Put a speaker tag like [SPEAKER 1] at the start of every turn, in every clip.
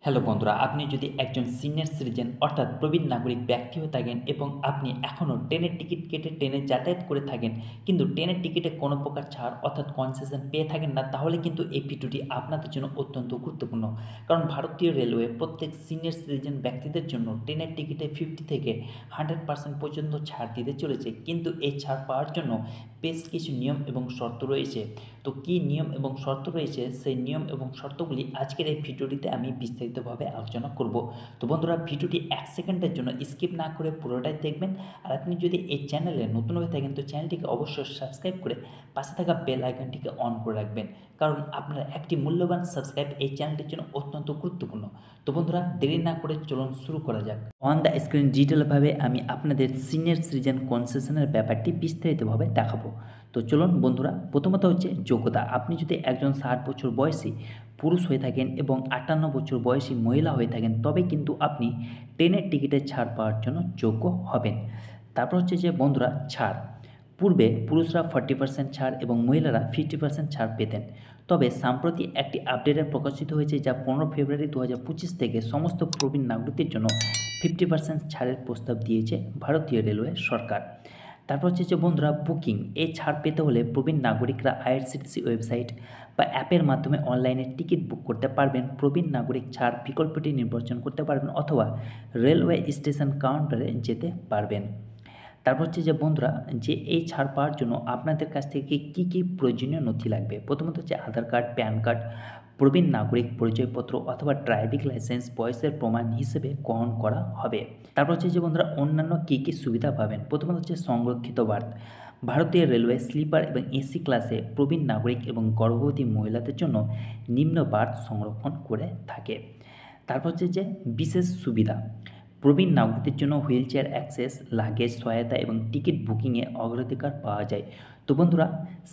[SPEAKER 1] Hello বন্ধুরা, আপনি যদি একজন সিনিয়র সিটিজেন অর্থাৎ প্রবীণ নাগরিক ব্যক্তি হয়ে থাকেন এবং আপনি এখনও ট্রেনের টিকিট কেটে ট্রেনে যাতায়াত করে থাকেন, কিন্তু ট্রেনের টিকিটে কোনো প্রকার ছাড় অর্থাৎ কনসেশন পেয়ে থাকেন না, তাহলে কিন্তু এই ভিডিওটি আপনাদের জন্য অত্যন্ত গুরুত্বপূর্ণ। কারণ ভারতীয় রেলওয়ে প্রত্যেক সিনিয়র সিটিজেন ব্যক্তিদের জন্য ট্রেনের টিকিটে 50 থেকে 100% পর্যন্ত ছাড় দিতে চলেছে। কিন্তু এই ছাড় পাওয়ার জন্য বেশ কিছু নিয়ম এবং শর্ত রয়েছে। তো কী নিয়ম এবং শর্ত রয়েছে, সেই নিয়ম এবং শর্তগুলি আজকের এই ভিডিওটিতে আমি বিস্তারিতভাবে আলোচনা করব। তো বন্ধুরা, ভিডিওটি 1 সেকেন্ডের জন্য স্কিপ না করে পুরোটাই দেখবেন। আর আপনি যদি এই চ্যানেলে নতুন হয়ে থাকেন তো চ্যানেলটিকে অবশ্যই সাবস্ক্রাইব করে পাশে থাকা বেল আইকনটিকে অন করে রাখবেন, কারণ আপনার একটি মূল্যবান সাবস্ক্রাইব এই চ্যানেলটির জন্য অত্যন্ত গুরুত্বপূর্ণ। তো বন্ধুরা, দেরি না করে চলুন শুরু করা যাক। অন দ্য স্ক্রিন ডিটেলভাবে আমি আপনাদের সিনিয়র সিটিজেন কনসেশনের ব্যাপারটি বিস্তারিতভাবে দেখাবো। তো চলুন বন্ধুরা, প্রথমত হচ্ছে যোগ্যতা। আপনি যদি একজন 60 বছর বয়সী পুরুষ হয়ে থাকেন এবং 58 বছর বয়সী মহিলা হয়ে থাকেন, তবে কিন্তু আপনি ট্রেনের টিকিটের ছাড় পাওয়ার জন্য যোগ্য হবেন। তারপর হচ্ছে যে বন্ধুরা, ছাড়। পূর্বে পুরুষরা 40% ছাড় এবং মহিলারা 50% ছাড় পেতেন। তবে সাম্প্রতি একটি আপডেটে প্রকাশিত হয়েছে, যা 15 ফেব্রুয়ারি 2025 থেকে সমস্ত প্রবীণ নাগরিকদের জন্য 50% ছাড়ের প্রস্তাব দিয়েছে ভারতীয় রেলওয়ে সরকার। তারপর হচ্ছে যে বন্ধুরা, বুকিং। এই ছাড় পেতে হলে প্রবীণ নাগরিকরা আইআরসিটিসি ওয়েবসাইট বা অ্যাপের মাধ্যমে অনলাইনে টিকিট বুক করতে পারবেন। প্রবীণ নাগরিক ছাড় বিকল্পটি নির্বাচন করতে পারবেন অথবা রেলওয়ে স্টেশন কাউন্টারে যেতে পারবেন। তারপর হচ্ছে যে বন্ধুরা, যে এই ছাড় পাওয়ার জন্য আপনাদের কাছ থেকে কী কী প্রয়োজনীয় নথি লাগবে। প্রথমত হচ্ছে আধার কার্ড, প্যান কার্ড, প্রবীণ নাগরিক পরিচয়পত্র অথবা ড্রাইভিং লাইসেন্স বয়সের প্রমাণ হিসেবে গ্রহণ করা হবে। তারপর হচ্ছে যে বন্ধুরা, অন্যান্য কী কী সুবিধা পাবেন। প্রথমত হচ্ছে সংরক্ষিত বার্থ। ভারতীয় রেলওয়ে স্লিপার এবং এসি ক্লাসে প্রবীণ নাগরিক এবং গর্ভবতী মহিলাদের জন্য নিম্ন বার্থ সংরক্ষণ করে থাকে। তারপর হচ্ছে যে বিশেষ সুবিধা। প্রবীণ নাগরিকদের জন্য হুইল চেয়ার অ্যাক্সেস, লাগেজ সহায়তা এবং টিকিট বুকিংয়ে অগ্রাধিকার পাওয়া যায়। তো বন্ধুরা,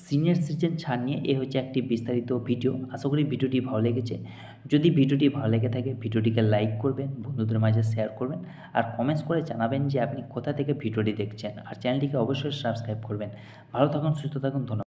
[SPEAKER 1] সিনিয়র সিটিজেন ছাড় নিয়ে এ হচ্ছে একটি বিস্তারিত ভিডিও। আশা করি ভিডিওটি ভালো লেগেছে। যদি ভিডিওটি ভালো লেগে থাকে ভিডিওটিকে লাইক করবেন, বন্ধুদের মাঝে শেয়ার করবেন আর কমেন্টস করে জানাবেন যে আপনি কোথা থেকে ভিডিওটি দেখছেন। আর চ্যানেলটিকে অবশ্যই সাবস্ক্রাইব করবেন। ভালো থাকুন, সুস্থ থাকুন, ধন্যবাদ।